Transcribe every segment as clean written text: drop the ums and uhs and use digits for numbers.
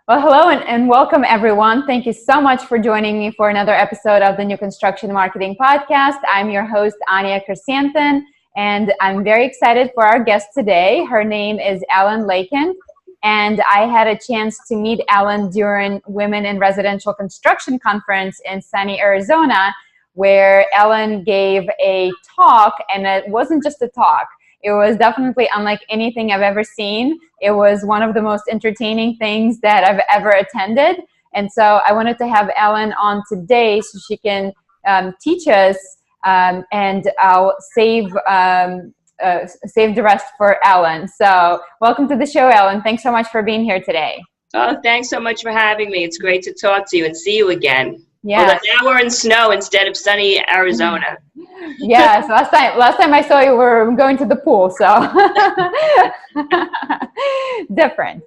Well, hello and welcome everyone. Thank you so much for joining me for another episode of the New Construction Marketing Podcast. I'm your host, Anya Chrysanthon, and I'm very excited for our guest today. Her name is Ellen Leikind, and I had a chance to meet Ellen during Women in Residential Construction Conference in sunny Arizona, where Ellen gave a talk, and it wasn't just a talk. It was definitely unlike anything I've ever seen. It was one of the most entertaining things that I've ever attended. And so I wanted to have Ellen on today so she can teach us, and I'll save the rest for Ellen. So welcome to the show, Ellen. Thanks so much for being here today. Oh, thanks so much for having me. It's great to talk to you and see you again. Yeah. Although now we're in snow instead of sunny Arizona. Yes, last time I saw you, we were going to the pool, so different.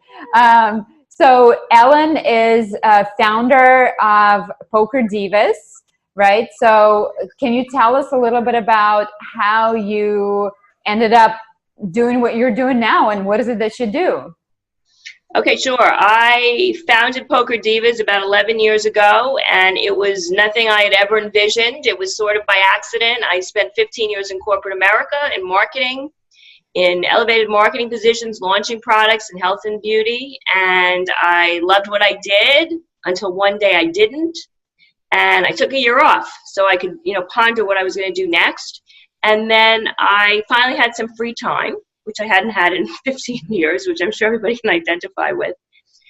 So Ellen is a founder of POKERDIVAS, right? So can you tell us a little bit about how you ended up doing what you're doing now, and what is it that you do? Okay, sure. I founded POKERDIVAS about 11 years ago, and it was nothing I had ever envisioned. It was sort of by accident. I spent 15 years in corporate America in marketing, in elevated marketing positions, launching products in health and beauty, and I loved what I did until one day I didn't, and I took a year off so I could, ponder what I was going to do next. And then I finally had some free time, which I hadn't had in 15 years, which I'm sure everybody can identify with.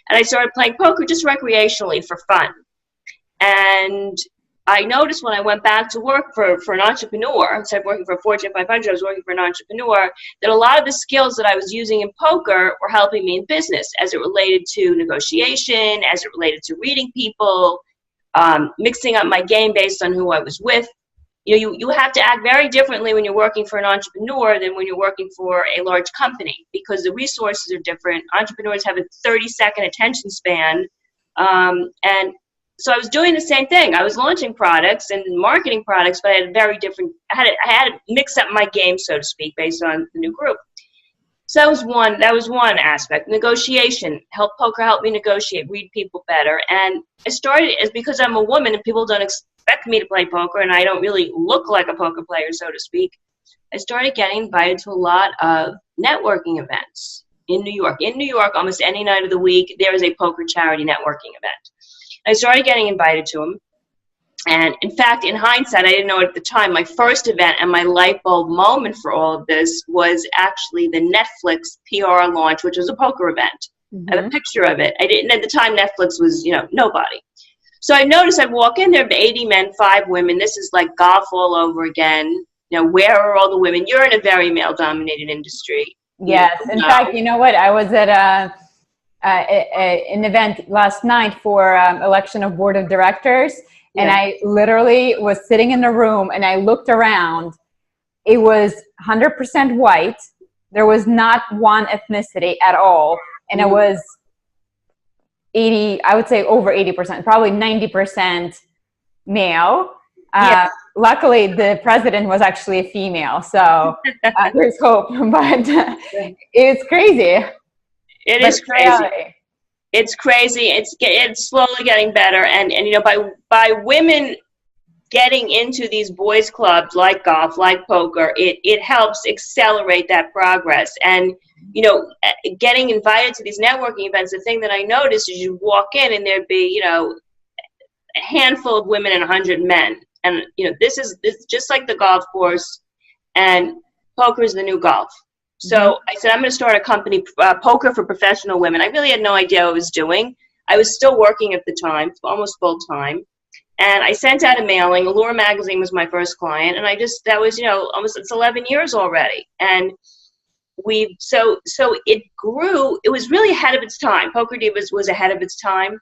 And I started playing poker just recreationally for fun. And I noticed when I went back to work for an entrepreneur, instead of working for a Fortune 500, I was working for an entrepreneur, that a lot of the skills that I was using in poker were helping me in business as it related to negotiation, as it related to reading people, mixing up my game based on who I was with. You have to act very differently when you're working for an entrepreneur than when you're working for a large company, because the resources are different. Entrepreneurs have a 30-second attention span. And so I was doing the same thing. I was launching products and marketing products, but I had I had to mix up my game, so to speak, based on the new group. So that was one aspect. Negotiation. Poker helped me negotiate, read people better. And I started because I'm a woman and people don't expect me to play poker, and I don't really look like a poker player, so to speak. I started getting invited to a lot of networking events in New York. In New York, almost any night of the week, there is a poker charity networking event. I started getting invited to them. And in fact, in hindsight, I didn't know it at the time, my first event and my light bulb moment for all of this was actually the Netflix PR launch, which was a poker event. Mm-hmm. I have a picture of it. I didn't, at the time, Netflix was, nobody. So I noticed I'd walk in there, 80 men, 5 women. This is like golf all over again. Where are all the women? You're in a very male-dominated industry. Yes. In fact, you know what? I was at an event last night for election of board of directors, and I literally was sitting in the room, and I looked around. It was 100% white. There was not one ethnicity at all, and it was 80, I would say over 80%, probably 90% male. Luckily, the president was actually a female, so there's hope, but it's crazy. It is crazy. It's crazy. It's slowly getting better, and by women getting into these boys clubs like golf, like poker, it helps accelerate that progress. And getting invited to these networking events, the thing that I noticed is you walk in and there'd be a handful of women and 100 men, and this is just like the golf course, and poker is the new golf. So I said, I'm going to start a company, Poker for Professional Women. I really had no idea what I was doing. I was still working at the time, almost full time. And I sent out a mailing. Allure magazine was my first client. And that was, it's 11 years already. And so it grew. It was really ahead of its time. POKERDIVAS was ahead of its time.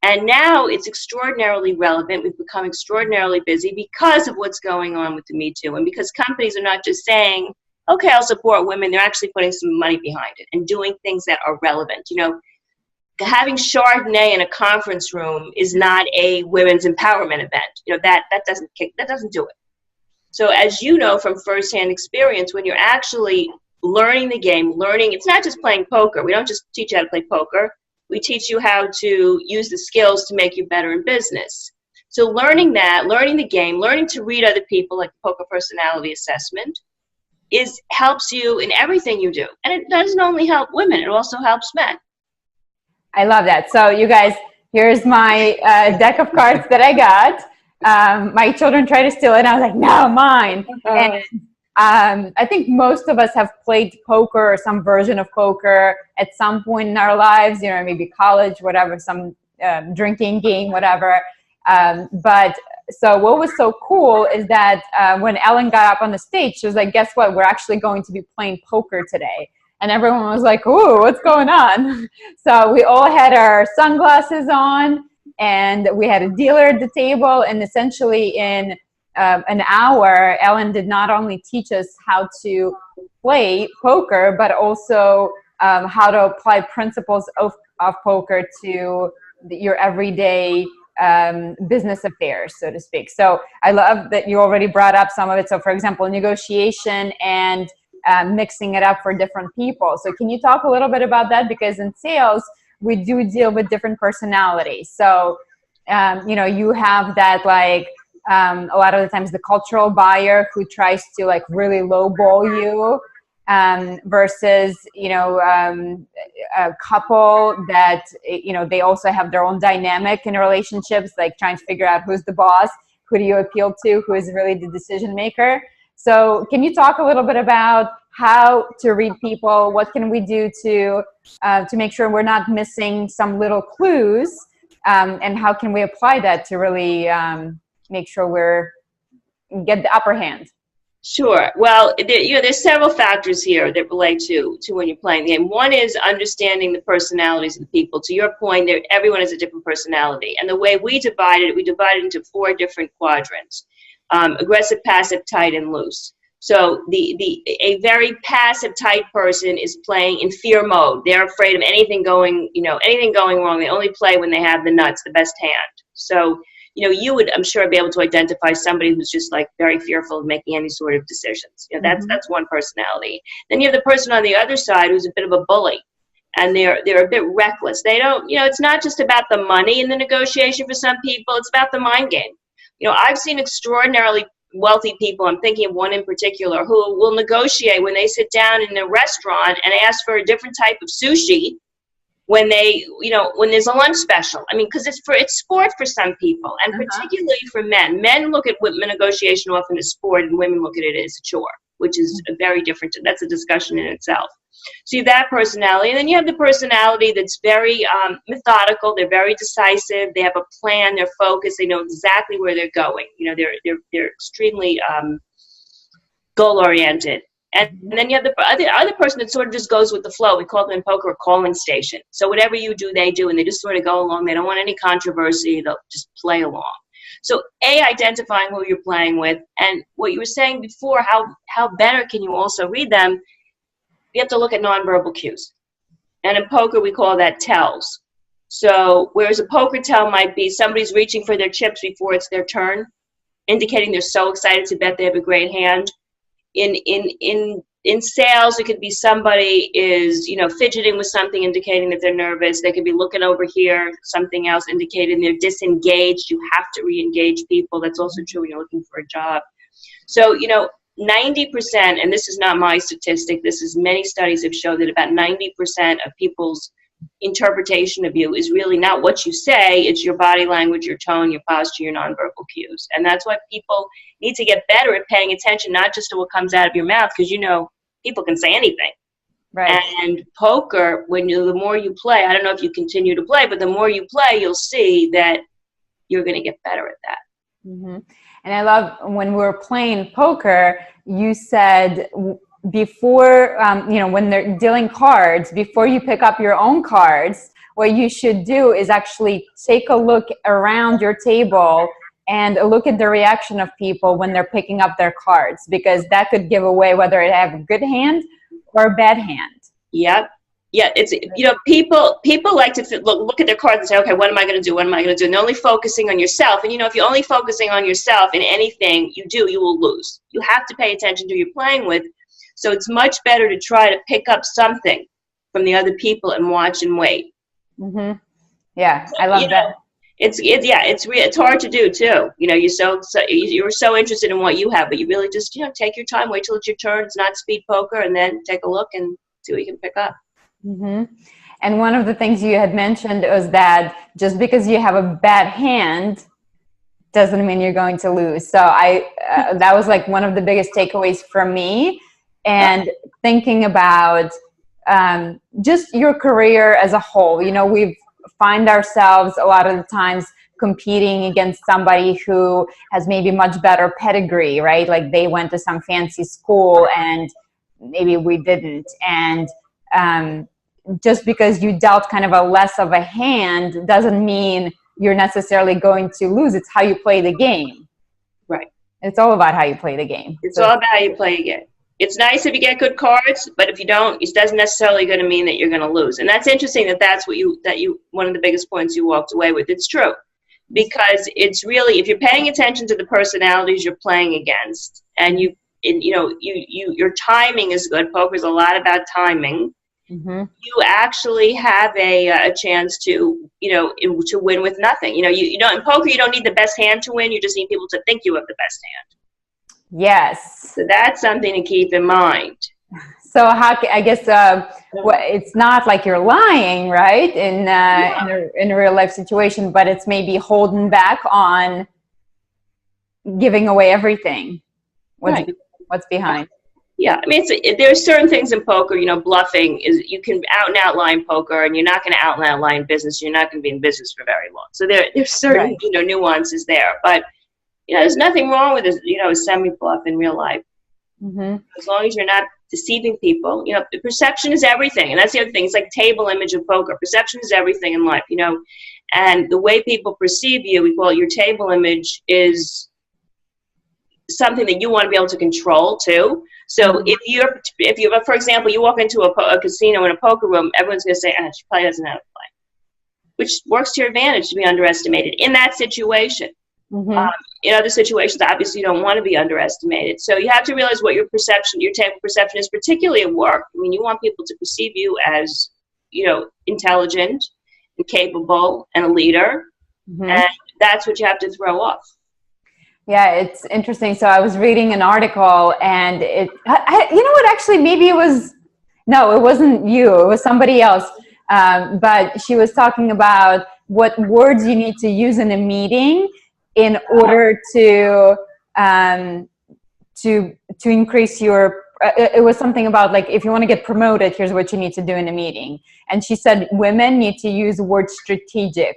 And now it's extraordinarily relevant. We've become extraordinarily busy because of what's going on with the Me Too. And because companies are not just saying, okay, I'll support women. They're actually putting some money behind it and doing things that are relevant. Having Chardonnay in a conference room is not a women's empowerment event. That doesn't do it. So as you know from firsthand experience, when you're actually learning the game, it's not just playing poker. We don't just teach you how to play poker. We teach you how to use the skills to make you better in business. So learning that, learning the game, learning to read other people, like the poker personality assessment, helps you in everything you do. And it doesn't only help women, it also helps men. I love that. So you guys, here's my deck of cards that I got. My children tried to steal it, and I was like, no, mine. And I think most of us have played poker or some version of poker at some point in our lives, you know, maybe college, whatever, some drinking game, whatever. But so what was so cool is that when Ellen got up on the stage, she was like, guess what? We're actually going to be playing poker today. And everyone was like, ooh, what's going on? So we all had our sunglasses on, and we had a dealer at the table. And essentially in an hour, Ellen did not only teach us how to play poker, but also how to apply principles of poker to your everyday business affairs, so to speak. So I love that you already brought up some of it. So for example, negotiation and mixing it up for different people. So can you talk a little bit about that? Because in sales, we do deal with different personalities. So, you know, you have that, like, a lot of the times the cultural buyer who tries to like really lowball you, versus, you know, a couple that, you know, they also have their own dynamic in relationships, like trying to figure out who's the boss, who do you appeal to, who is really the decision maker. So can you talk a little bit about how to read people? What can we do to make sure we're not missing some little clues, and how can we apply that to really make sure get the upper hand? Sure. Well, you know, there's several factors here that relate to when you're playing the game. One is understanding the personalities of the people. To your point, everyone has a different personality. And the way we divide it into 4 different quadrants: aggressive, passive, tight, and loose. So a very passive, tight person is playing in fear mode. They're afraid of anything going wrong. They only play when they have the nuts, the best hand. So, you know, you would, I'm sure, be able to identify somebody who's just like very fearful of making any sort of decisions. You know, that's one personality. Then you have the person on the other side who's a bit of a bully, and they're a bit reckless. They don't, you know, it's not just about the money in the negotiation for some people. It's about the mind game. You know, I've seen extraordinarily wealthy people, I'm thinking of one in particular, who will negotiate when they sit down in a restaurant and ask for a different type of sushi when when there's a lunch special. I mean, because it's sport for some people, and particularly for men. Men look at negotiation often as sport, and women look at it as a chore, which is a very different, that's a discussion in itself. So you have that personality, and then you have the personality that's very methodical. They're very decisive. They have a plan. They're focused. They know exactly where they're going. You know, they're extremely goal-oriented. And then you have the other person that sort of just goes with the flow. We call them in poker a calling station. So whatever you do, they do, and they just sort of go along. They don't want any controversy. They'll just play along. So identifying who you're playing with, and what you were saying before, how better can you also read them? You have to look at nonverbal cues. And in poker, we call that tells. So whereas a poker tell might be somebody's reaching for their chips before it's their turn, indicating they're so excited to bet they have a great hand. In sales, it could be somebody is, you know, fidgeting with something, indicating that they're nervous. They could be looking over here, something else indicating they're disengaged. You have to re-engage people. That's also true when you're looking for a job. So, you know, 90%, and this is not my statistic, many studies have shown that about 90% of people's interpretation of you is really not what you say, it's your body language, your tone, your posture, your nonverbal cues. And that's why people need to get better at paying attention, not just to what comes out of your mouth, because, you know, people can say anything. Right. And poker, the more you play, I don't know if you continue to play, but the more you play, you'll see that you're going to get better at that. Mm-hmm. And I love when we're playing poker, you said before, you know, when they're dealing cards, before you pick up your own cards, what you should do is actually take a look around your table and look at the reaction of people when they're picking up their cards, because that could give away whether they have a good hand or a bad hand. Yep. Yeah, it's, you know, people like to look at their cards and say, okay, what am I going to do? What am I going to do? And they're only focusing on yourself. And, you know, if you're only focusing on yourself in anything you do, you will lose. You have to pay attention to who you're playing with. So it's much better to try to pick up something from the other people and watch and wait. Mm-hmm. Yeah, I You love that. know, it's hard to do too. You know, you're so interested in what you have, but you really just, you know, take your time, wait till it's your turn. It's not speed poker, and then take a look and see what you can pick up. Mm-hmm. And one of the things you had mentioned was that just because you have a bad hand doesn't mean you're going to lose. So that was like one of the biggest takeaways from me, and thinking about just your career as a whole. You know, we find ourselves a lot of the times competing against somebody who has maybe much better pedigree, right? Like they went to some fancy school and maybe we didn't. And just because you dealt kind of a less of a hand doesn't mean you're necessarily going to lose. It's how you play the game. Right. It's all about how you play the game. It's all about how you play again. It's nice if you get good cards, but if you don't, it doesn't necessarily going to mean that you're going to lose. And that's interesting that's what one of the biggest points you walked away with. It's true, because it's really, if you're paying attention to the personalities you're playing against, and your timing is good. Poker's a lot about timing. Mm-hmm. You actually have a chance to win with nothing. You don't in poker. You don't need the best hand to win. You just need people to think you have the best hand. Yes. So that's something to keep in mind. So I guess it's not like you're lying, right? In a real life situation, but it's maybe holding back on giving away everything. What's behind? Yeah, I mean, there are certain things in poker. Bluffing is, you can out and outline in poker, and you're not going to out and outline in business. You're not going to be in business for very long. So there's certain nuances there, but there's nothing wrong with a semi-bluff in real life. Mm-hmm. As long as you're not deceiving people. The perception is everything, and that's the other thing. It's like table image of poker. Perception is everything in life. And the way people perceive you, we call it your table image, is something that you want to be able to control too. So if you for example, you walk into a casino in a poker room, everyone's going to say, she probably doesn't know how to play, which works to your advantage to be underestimated in that situation. Mm-hmm. In other situations, obviously, you don't want to be underestimated. So you have to realize what your table perception is, particularly at work. I mean, you want people to perceive you as, intelligent and capable and a leader. Mm-hmm. And that's what you have to throw off. Yeah, it's interesting. So I was reading an article, and actually, maybe it wasn't you. It was somebody else. But she was talking about what words you need to use in a meeting in order to increase your, it was something about like, if you want to get promoted, here's what you need to do in a meeting. And she said women need to use the word strategic.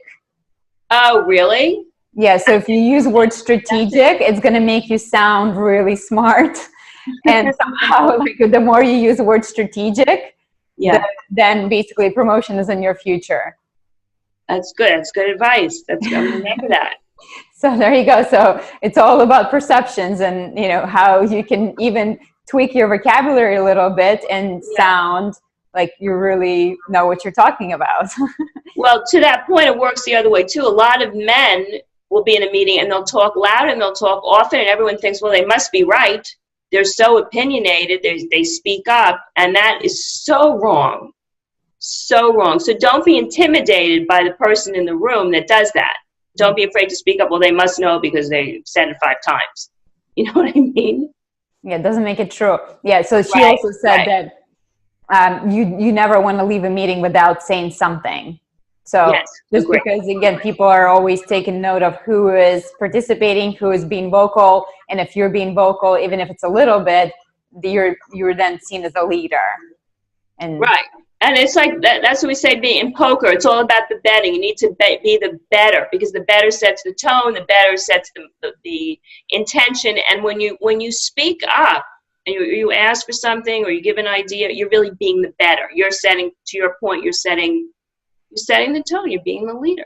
Oh, really? Yeah. So if you use the word strategic, it's going to make you sound really smart. And somehow, like, the more you use the word strategic, then basically promotion is in your future. That's good. That's good advice. I'm going to remember that. So there you go. So it's all about perceptions, and how you can even tweak your vocabulary a little bit and sound like you really know what you're talking about. Well, to that point, it works the other way too. A lot of men will be in a meeting and they'll talk loud and they'll talk often, and everyone thinks, well, they must be right. They're so opinionated. They speak up, and that is so wrong. So wrong. So don't be intimidated by the person in the room that does that. Don't be afraid to speak up. Well, they must know because they said it 5 times. You know what I mean? Yeah, it doesn't make it true. Yeah, so she also said that you never want to leave a meeting without saying something. So just because, again, people are always taking note of who is participating, who is being vocal. And if you're being vocal, even if it's a little bit, you're then seen as a leader. And And it's like that's what we say being in poker. It's all about the betting. You need to be the better, because the better sets the tone, the better sets the intention. And when you speak up and you ask for something or you give an idea, you're really being the better. You're setting, to your point, you're setting the tone. You're being the leader.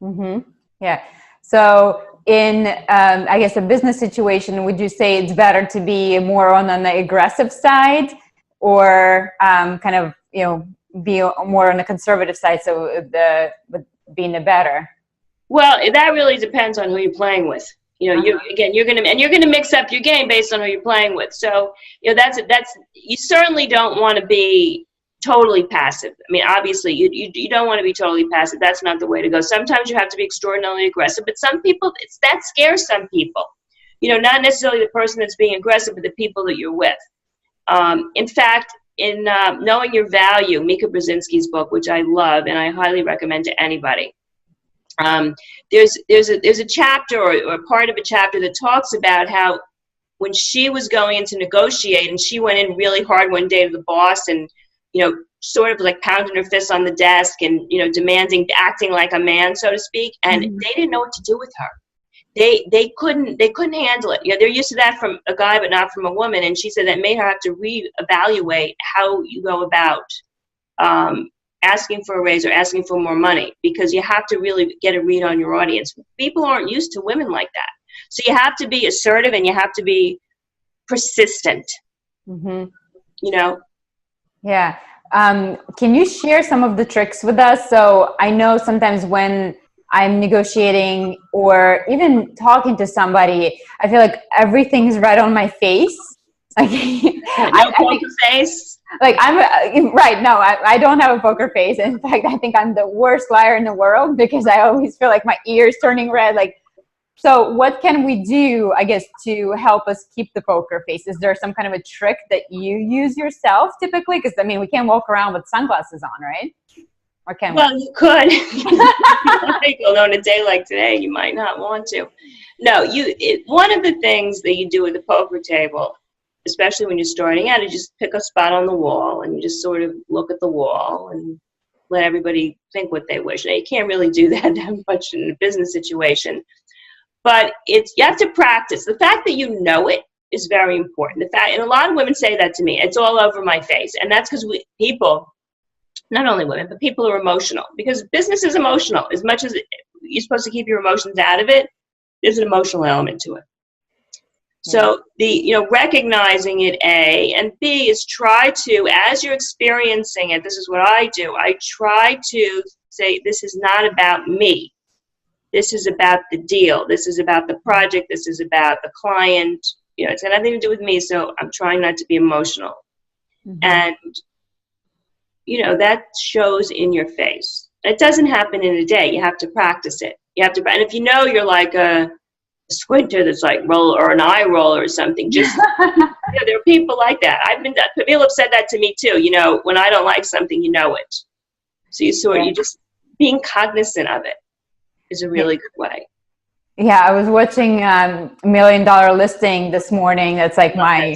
Mm-hmm. Yeah. So in, I guess, a business situation, would you say it's better to be more on the aggressive side, or kind of, be more on the conservative side, so being the better? Well, that really depends on who you're playing with. You're gonna mix up your game based on who you're playing with. So that's you certainly don't want to be totally passive. I mean, obviously, you don't want to be totally passive. That's not the way to go. Sometimes you have to be extraordinarily aggressive, but some people, that scares some people. You know, not necessarily the person that's being aggressive, but the people that you're with. In fact, in Knowing Your Value, Mika Brzezinski's book, which I love and I highly recommend to anybody, there's a chapter or part of a chapter that talks about how when she was going in to negotiate, and she went in really hard one day to the boss and, you know, sort of like pounding her fists on the desk and, you know, demanding, acting like a man, so to speak, and they didn't know what to do with her. They couldn't handle it. You know, they're used to that from a guy, but not from a woman. And she said that made her have to reevaluate how you go about asking for a raise or asking for more money, because you have to really get a read on your audience. People aren't used to women like that. So you have to be assertive and you have to be persistent, you know? Yeah. Can you share some of the tricks with us? So I know sometimes when I'm negotiating or even talking to somebody, I feel like everything's right on my face. Like, no poker face. Like right. No, I don't have a poker face. In fact, I think I'm the worst liar in the world because I always feel like my ears turning red. Like, so what can we do, I guess, to help us keep the poker face? Is there some kind of a trick that you use yourself typically? Because, I mean, we can't walk around with sunglasses on, right? Or can we? Well, you could. Although on a day like today, you might not want to. No, one of the things that you do at the poker table, especially when you're starting out, is just pick a spot on the wall and you just sort of look at the wall and let everybody think what they wish. Now, you can't really do that much in a business situation. But you have to practice. The fact that you know it is very important. And a lot of women say that to me. It's all over my face. And that's because people, not only women, but people are emotional. Because business is emotional. As much as you're supposed to keep your emotions out of it, there's an emotional element to it. So recognizing it, A, and B is try to, as you're experiencing it, this is what I do. I try to say, this is not about me. This is about the deal. This is about the project. This is about the client. You know, it's got nothing to do with me, so I'm trying not to be emotional. And, you know, that shows in your face. It doesn't happen in a day. You have to practice it. And if you know you're like a squinter that's like roll or an eye roll or something, just, there are people like that. People have said that to me too. You know, when I don't like something, you know it. So you just being cognizant of it is a really good way. Yeah, I was watching $1 Million Listing this morning. That's like my,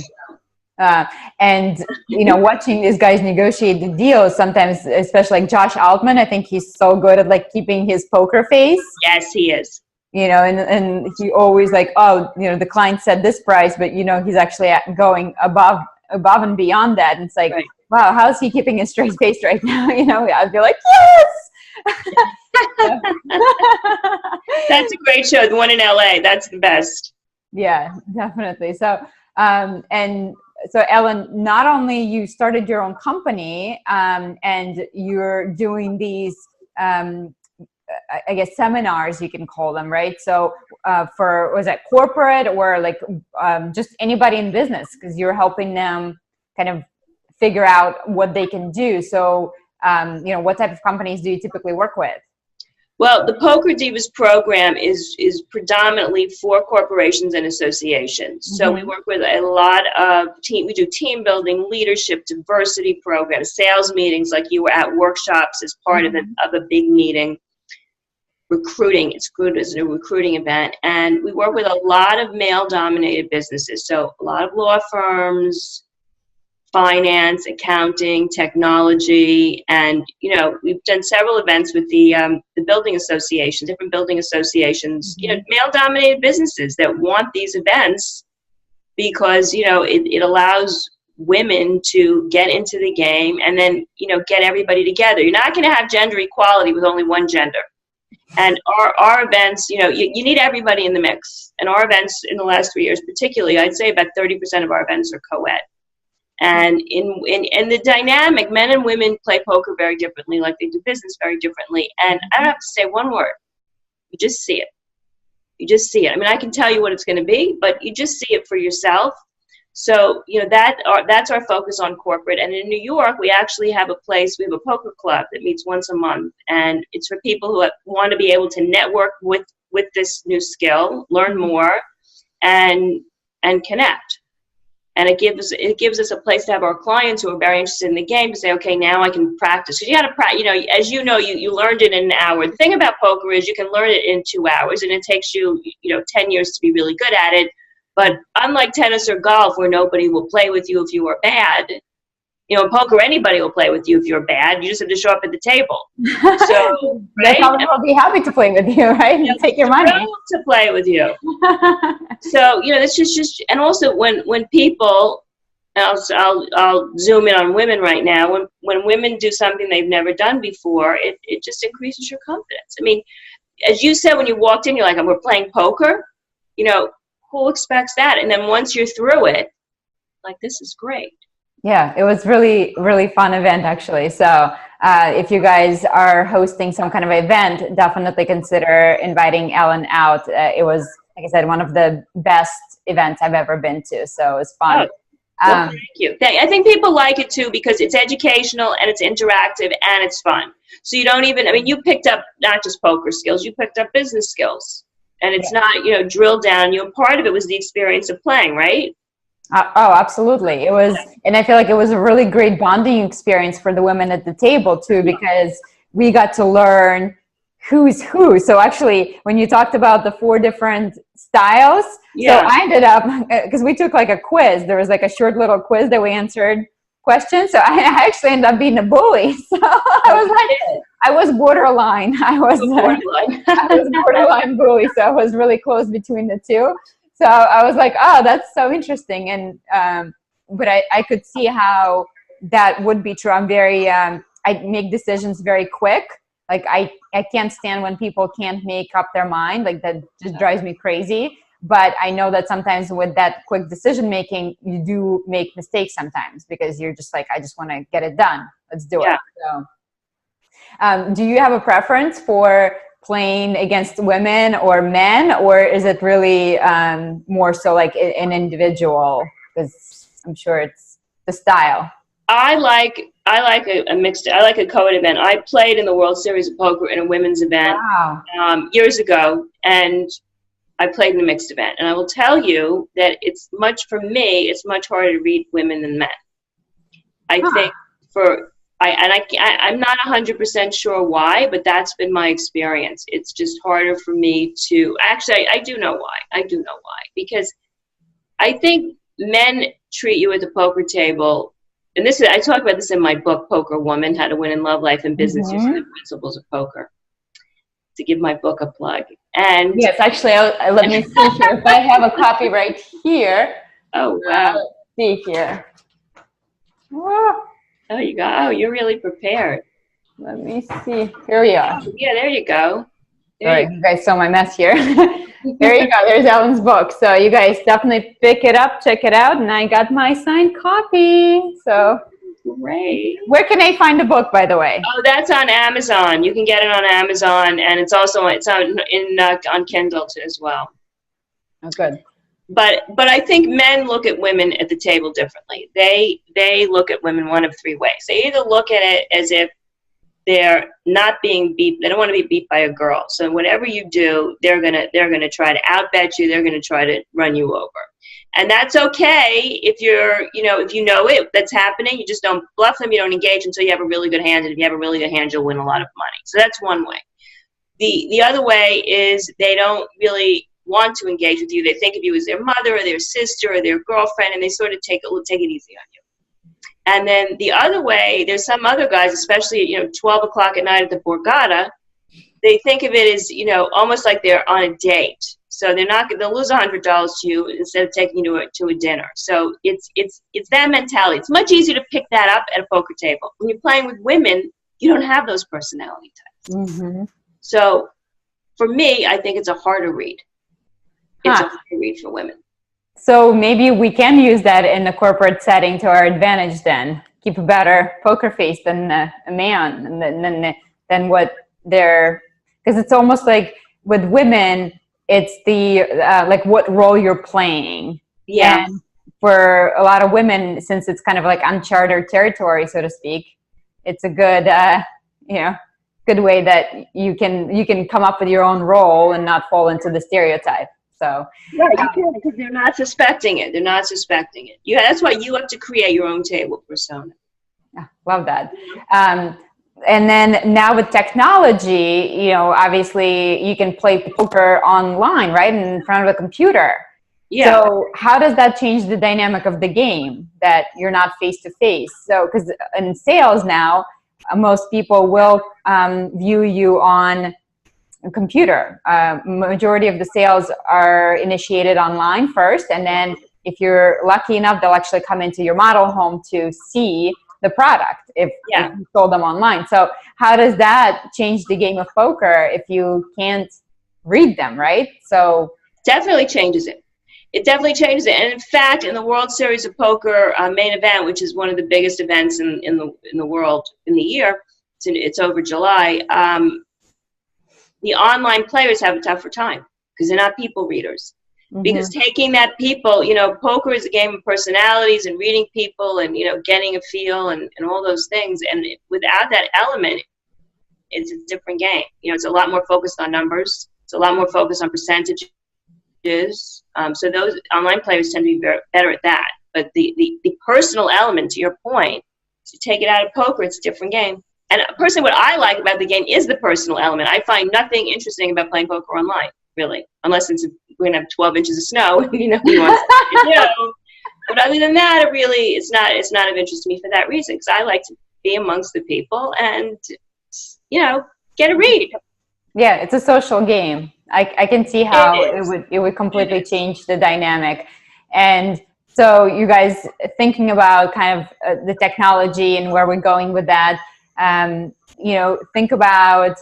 and you know, watching these guys negotiate the deals sometimes, especially like Josh Altman. I think he's so good at like keeping his poker face. Yes, he is. You know, and he always like, oh, you know, the client said this price, but you know, he's actually going above and beyond that. And it's like, wow, how is he keeping a straight face right now? You know, I'd be like, yes. That's a great show. The one in LA, that's the best. Yeah, definitely. So and so Ellen, not only you started your own company and you're doing these I guess seminars, you can call them, right? So was that corporate or like just anybody in business, because you're helping them kind of figure out what they can do. So you know, what type of companies do you typically work with? Well, the Poker Divas program is predominantly for corporations and associations. So we work with a lot of we do team building, leadership, diversity programs, sales meetings, like you were at, workshops as part of a big meeting, recruiting, excluded as a recruiting event. And we work with a lot of male-dominated businesses. So a lot of law firms, finance, accounting, technology, and you know, we've done several events with the building associations, different building associations, you know, male-dominated businesses that want these events because, you know, it allows women to get into the game and then, you know, get everybody together. You're not going to have gender equality with only one gender. And our events, you know, you need everybody in the mix. And our events in the last 3 years, particularly, I'd say about 30% of our events are co-ed. And in the dynamic, men and women play poker very differently, like they do business very differently. And I don't have to say one word. You just see it. You just see it. I mean, I can tell you what it's going to be, but you just see it for yourself. So, that's our focus on corporate. And in New York, we actually have a place, we have a poker club that meets once a month. And it's for people who want to be able to network with this new skill, learn more, and connect. And it gives us a place to have our clients who are very interested in the game to say, okay, now I can practice. Because you got to practice. As you know, you learned it in an hour. The thing about poker is you can learn it in 2 hours, and it takes you 10 years to be really good at it. But unlike tennis or golf, where nobody will play with you if you are bad, in poker, anybody will play with you if you're bad. You just have to show up at the table. So, right? They'll be happy to play with you, right? You take your money to play with you. So, this is just, and also when people, I'll zoom in on women right now. When women do something they've never done before, it just increases your confidence. I mean, as you said when you walked in, you're like, we're playing poker. Who expects that? And then once you're through it, like, this is great. Yeah, it was really, really fun event, actually. So if you guys are hosting some kind of event, definitely consider inviting Ellen out. It was, like I said, one of the best events I've ever been to. So it was fun. Well, thank you. I think people like it too because it's educational and it's interactive and it's fun. So you don't even, you picked up not just poker skills, you picked up business skills. And it's not, drilled down. Part of it was the experience of playing, right? Oh, absolutely. It was, and I feel like it was a really great bonding experience for the women at the table too, because we got to learn who's who. So actually, when you talked about the 4 different styles, so I ended up, because we took like a quiz, there was like a short little quiz that we answered questions. So I actually ended up being a bully. So I was borderline. I was borderline bully. So I was really close between the two. So I was like, oh, that's so interesting. And, but I could see how that would be true. I'm very, I make decisions very quick. Like I can't stand when people can't make up their mind. Like that just drives me crazy. But I know that sometimes with that quick decision making, you do make mistakes sometimes because you're just like, I just want to get it done. Let's do it. So, do you have a preference for playing against women or men, or is it really more so like an individual? Because I'm sure it's the style. I like a mixed. I like a co-ed event. I played in the World Series of Poker in a women's event years ago, and I played in a mixed event. And I will tell you that for me, it's much harder to read women than men. I think I'm not 100% sure why, but that's been my experience. It's just harder for me to, actually, I do know why. Because I think men treat you at the poker table, and I talk about this in my book, Poker Woman, How to Win in Love, Life, and Business Using the Principles of Poker, to give my book a plug. And yes, actually, let me see here. If I have a copy right here. Oh, wow. Let's see here. Oh, you go. Oh, you're really prepared. Let me see. Here we are. Oh, yeah, there you go. Sorry, you guys saw my mess here. There you go. There's Ellen's book. So you guys definitely pick it up, check it out, and I got my signed copy. So great. Where can I find the book, by the way? Oh, that's on Amazon. You can get it on Amazon, and it's on Kindle too as well. Oh, good. But I think men look at women at the table differently. They look at women one of 3 ways. They either look at it as if they're not being beat. They don't want to be beat by a girl. So whatever you do, they're gonna try to outbet you. They're gonna try to run you over. And that's okay if if you know it, that's happening. You just don't bluff them. You don't engage until you have a really good hand. And if you have a really good hand, you'll win a lot of money. So that's one way. The other way is they don't really want to engage with you. They think of you as their mother or their sister or their girlfriend, and they sort of take it easy on you. And then the other way, there's some other guys, especially 12 o'clock at night at the Borgata, they think of it as almost like they're on a date. So they'll lose $100 to you instead of taking you to a dinner. So it's that mentality. It's much easier to pick that up at a poker table. When you're playing with women, you don't have those personality types. Mm-hmm. So for me, I think it's a harder read. It's a harder read for women. So maybe we can use that in a corporate setting to our advantage then. Keep a better poker face than a man than what they're, because it's almost like with women, it's the like what role you're playing. Yeah. And for a lot of women, since it's kind of like uncharted territory, so to speak, it's a good, good way that you can come up with your own role and not fall into the stereotype. So right, you can, because they're not suspecting it. They're not suspecting it. Yeah, that's why you have to create your own table persona. Yeah, love that. And then now with technology, obviously you can play poker online, right, in front of a computer. Yeah. So how does that change the dynamic of the game, that you're not face to face? So, because in sales now, most people will view you on a computer. Majority of the sales are initiated online first, and then if you're lucky enough, they'll actually come into your model home to see the product if you sold them online. So how does that change the game of poker if you can't read them, right? So definitely changes it. It definitely changes it. And in fact, in the World Series of Poker main event, which is one of the biggest events in the world in the year, it's over July, the online players have a tougher time because they're not people readers. Mm-hmm. Because taking that people, poker is a game of personalities and reading people and, getting a feel and all those things. And without that element, it's a different game. It's a lot more focused on numbers. It's a lot more focused on percentages. So those online players tend to be better at that. But the personal element, to your point, to take it out of poker, it's a different game. And personally, what I like about the game is the personal element. I find nothing interesting about playing poker online, really, unless we're going to have 12 inches of snow, you want to But other than that, it's not of interest to me for that reason, because I like to be amongst the people and, get a read. Yeah, it's a social game. I can see how it would completely change the dynamic. And so you guys thinking about kind of the technology and where we're going with that, think about,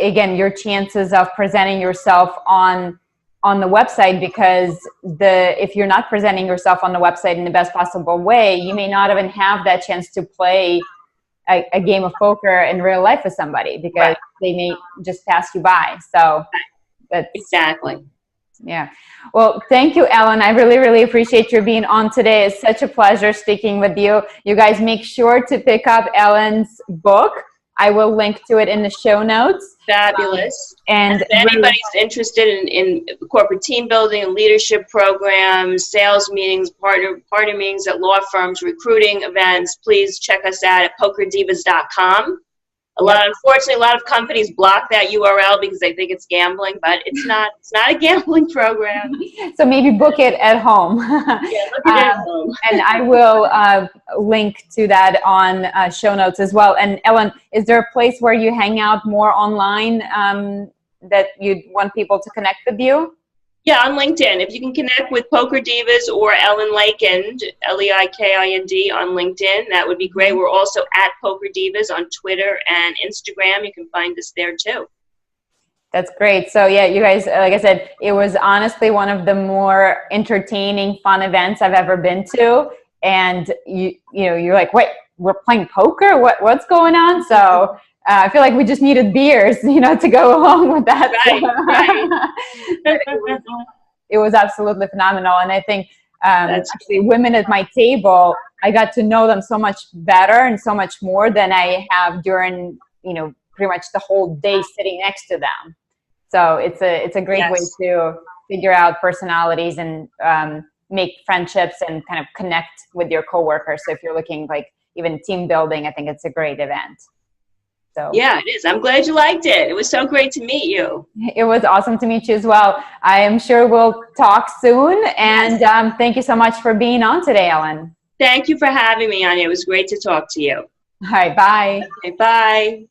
again, your chances of presenting yourself on the website, because if you're not presenting yourself on the website in the best possible way, you may not even have that chance to play a game of poker in real life with somebody, because they may just pass you by. So that's exactly. Yeah. Well, thank you, Ellen. I really, really appreciate your being on today. It's such a pleasure speaking with you. You guys make sure to pick up Ellen's book. I will link to it in the show notes. Fabulous. And if anybody's interested in corporate team building and leadership programs, sales meetings, partner meetings at law firms, recruiting events, please check us out at POKERDIVAS.com. Unfortunately, a lot of companies block that URL because they think it's gambling, but it's not a gambling program. So maybe book it at home. Yeah, book it at home. And I will link to that on show notes as well. And Ellen, is there a place where you hang out more online that you'd want people to connect with you? Yeah, on LinkedIn. If you can connect with Poker Divas or Ellen Leikind, Leikind on LinkedIn, that would be great. We're also at Poker Divas on Twitter and Instagram. You can find us there too. That's great. So yeah, you guys, like I said, it was honestly one of the more entertaining, fun events I've ever been to. And you're like, wait, we're playing poker? What's going on? So I feel like we just needed beers, to go along with that. Right. It was absolutely phenomenal. And I think actually women at my table, I got to know them so much better and so much more than I have during, pretty much the whole day sitting next to them. So it's a great way to figure out personalities and make friendships and kind of connect with your coworkers. So if you're looking like even team building, I think it's a great event. So yeah, it is. I'm glad you liked it. It was so great to meet you. It was awesome to meet you as well. I am sure we'll talk soon. And thank you so much for being on today, Ellen. Thank you for having me, Anya. It was great to talk to you. All right, bye. Okay, bye.